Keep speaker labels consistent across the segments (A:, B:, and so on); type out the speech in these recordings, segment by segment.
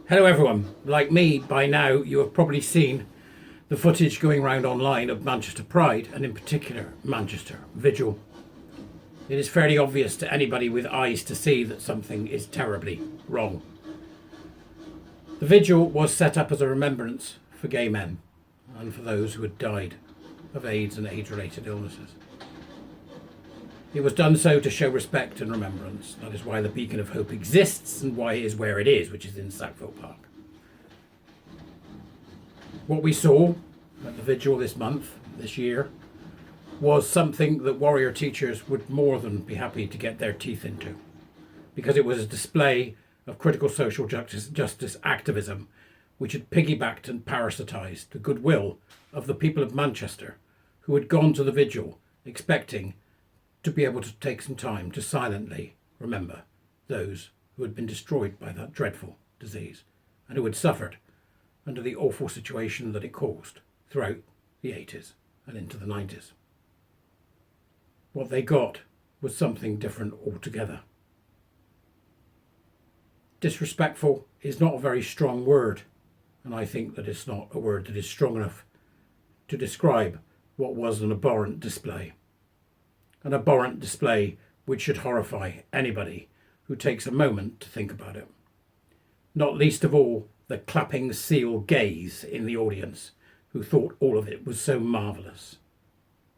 A: Hello everyone. Like me, by now you have probably seen the footage going around online of Manchester Pride, and in particular Manchester Vigil. It is fairly obvious to anybody with eyes to see that something is terribly wrong. The Vigil was set up as a remembrance for gay men and for those who had died of AIDS and AIDS-related illnesses. It was done so to show respect and remembrance. That is why the Beacon of Hope exists and why it is where it is, which is in Sackville Park. What we saw at the Vigil this year, was something that warrior teachers would more than be happy to get their teeth into, because it was a display of critical social justice activism which had piggybacked and parasitised the goodwill of the people of Manchester, who had gone to the Vigil expecting to be able to take some time to silently remember those who had been destroyed by that dreadful disease and who had suffered under the awful situation that it caused throughout the 80s and into the 90s. What they got was something different altogether. Disrespectful is not a very strong word, and I think that it's not a word that is strong enough to describe what was an abhorrent display. An abhorrent display which should horrify anybody who takes a moment to think about it. Not least of all the clapping seal gaze in the audience, who thought all of it was so marvellous.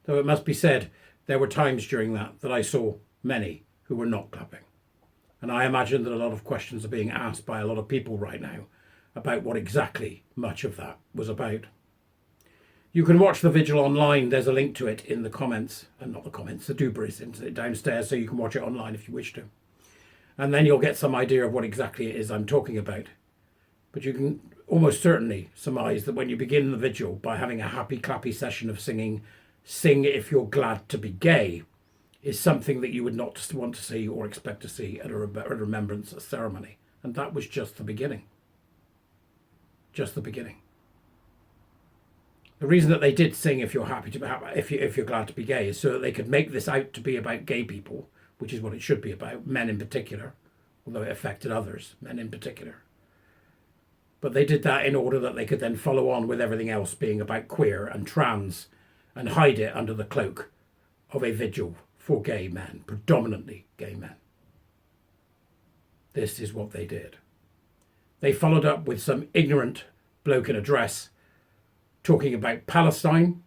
A: Though it must be said, there were times during that I saw many who were not clapping. And I imagine that a lot of questions are being asked by a lot of people right now about what exactly much of that was about. You can watch the Vigil online. There's a link to it in the comments, and not the comments, the doobies downstairs, so you can watch it online if you wish to. And then you'll get some idea of what exactly it is I'm talking about. But you can almost certainly surmise that when you begin the Vigil by having a happy clappy session of singing "Sing If You're Glad to Be Gay" is something that you would not want to see or expect to see at a remembrance ceremony. And that was just the beginning. Just the beginning. The reason that they did sing "If You're Happy to Be if you're glad to be gay" is so that they could make this out to be about gay people, which is what it should be about, men in particular, although it affected others, men in particular. But they did that in order that they could then follow on with everything else being about queer and trans and hide it under the cloak of a vigil for gay men, predominantly gay men. This is what they did. They followed up with some ignorant bloke in a dress talking about Palestine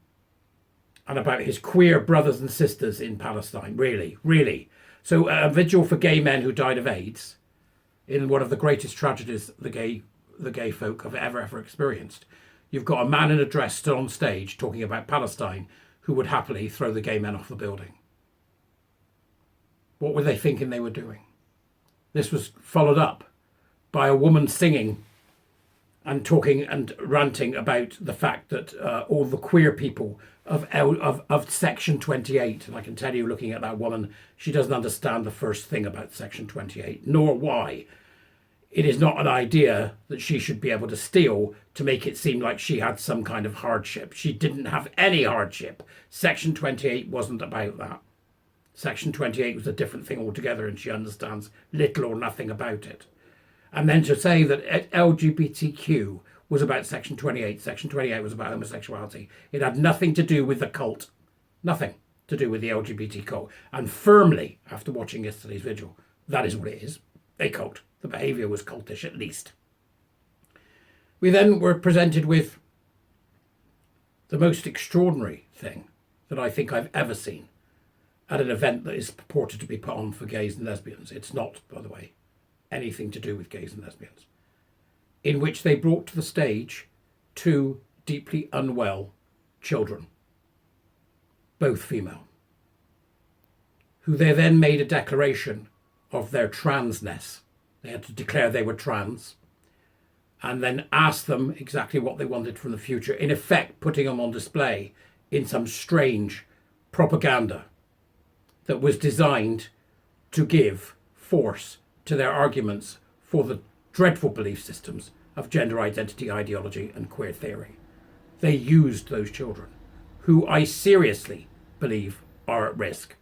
A: and about his queer brothers and sisters in Palestine. Really. So a vigil for gay men who died of AIDS, in one of the greatest tragedies the gay folk have ever experienced. You've got a man in a dress still on stage talking about Palestine who would happily throw the gay men off the building. What were they thinking they were doing? This was followed up by a woman singing and talking and ranting about the fact that all the queer people of Section 28, and I can tell you, looking at that woman, she doesn't understand the first thing about Section 28, nor why it is not an idea that she should be able to steal to make it seem like she had some kind of hardship. She didn't have any hardship. Section 28 wasn't about that. Section 28 was a different thing altogether, and she understands little or nothing about it. And then to say that LGBTQ was about Section 28, Section 28 was about homosexuality. It had nothing to do with the cult. Nothing to do with the LGBT cult. And firmly, after watching yesterday's Vigil, that is what it is, a cult. The behaviour was cultish, at least. We then were presented with the most extraordinary thing that I think I've ever seen at an event that is purported to be put on for gays and lesbians. It's not, by the way, anything to do with gays and lesbians, in which they brought to the stage two deeply unwell children, both female, who they then made a declaration of their transness. They had to declare they were trans and then ask them exactly what they wanted from the future, in effect putting them on display in some strange propaganda that was designed to give force to their arguments for the dreadful belief systems of gender identity ideology and queer theory. They used those children, who I seriously believe are at risk.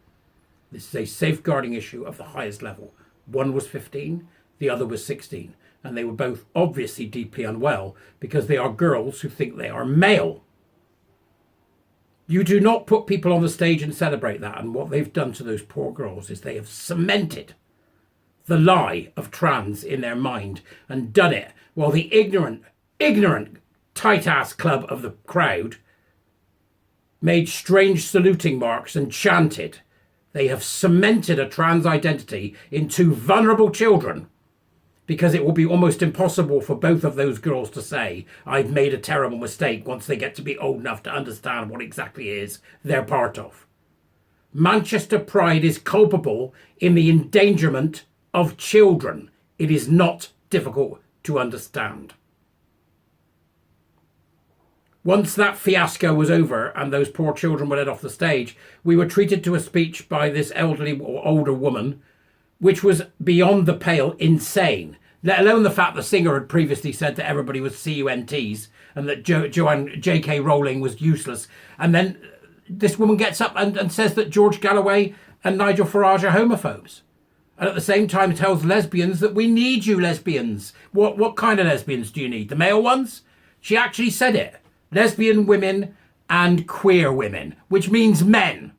A: This is a safeguarding issue of the highest level. One was 15, the other was 16. and they were both obviously deeply unwell because they are girls who think they are male. You do not put people on the stage and celebrate that. And what they've done to those poor girls is they have cemented the lie of trans in their mind and done it while the ignorant, tight-ass club of the crowd made strange saluting marks and chanted. They have cemented a trans identity into vulnerable children, because it will be almost impossible for both of those girls to say, I've made a terrible mistake, once they get to be old enough to understand what exactly it is they're part of. Manchester Pride is culpable in the endangerment of children. It is not difficult to understand. Once that fiasco was over and those poor children were led off the stage, we were treated to a speech by this elderly or older woman, which was beyond the pale insane, let alone the fact the singer had previously said that everybody was CUNTs and that J.K. Rowling was useless. And then this woman gets up and says that George Galloway and Nigel Farage are homophobes. And at the same time tells lesbians that we need you lesbians. What kind of lesbians do you need? The male ones? She actually said it. Lesbian women and queer women, which means men.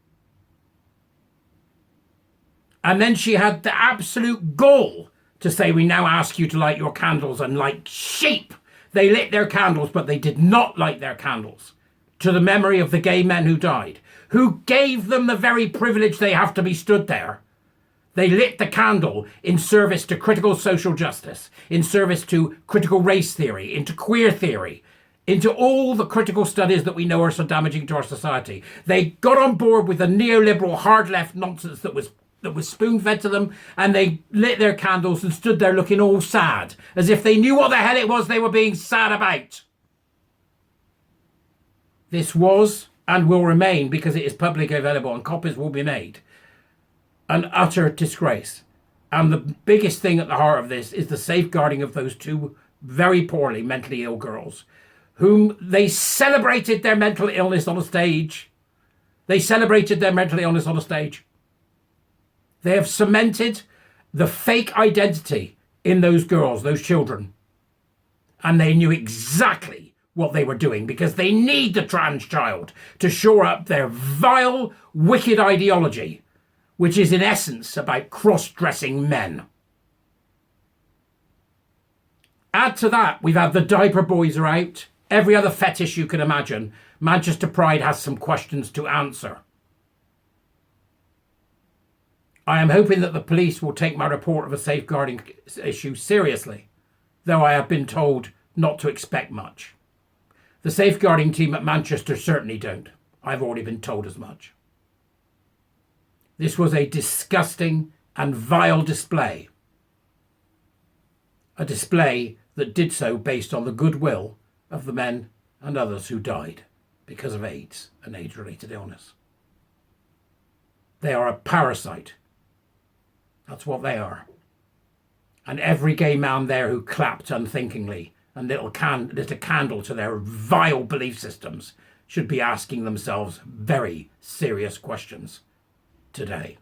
A: And then she had the absolute gall to say, we now ask you to light your candles. And like sheep, they lit their candles, but they did not light their candles to the memory of the gay men who died, who gave them the very privilege they have to be stood there. They lit the candle in service to critical social justice, in service to critical race theory, into queer theory, into all the critical studies that we know are so damaging to our society. They got on board with the neoliberal hard left nonsense that was spoon-fed to them, and they lit their candles and stood there looking all sad, as if they knew what the hell it was they were being sad about. This was and will remain, because it is publicly available and copies will be made, an utter disgrace. And the biggest thing at the heart of this is the safeguarding of those two very poorly mentally ill girls, whom they celebrated their mental illness on a stage. They celebrated their mental illness on a stage. They have cemented the fake identity in those girls, those children. And they knew exactly what they were doing, because they need the trans child to shore up their vile, wicked ideology, which is in essence about cross-dressing men. Add to that, we've had the diaper boys are out. Every other fetish you can imagine. Manchester Pride has some questions to answer. I am hoping that the police will take my report of a safeguarding issue seriously, though I have been told not to expect much. The safeguarding team at Manchester certainly don't. I've already been told as much. This was a disgusting and vile display. A display that did so based on the goodwill of the men and others who died because of AIDS and AIDS-related illness. They are a parasite. That's what they are. And every gay man there who clapped unthinkingly and lit a candle to their vile belief systems should be asking themselves very serious questions today.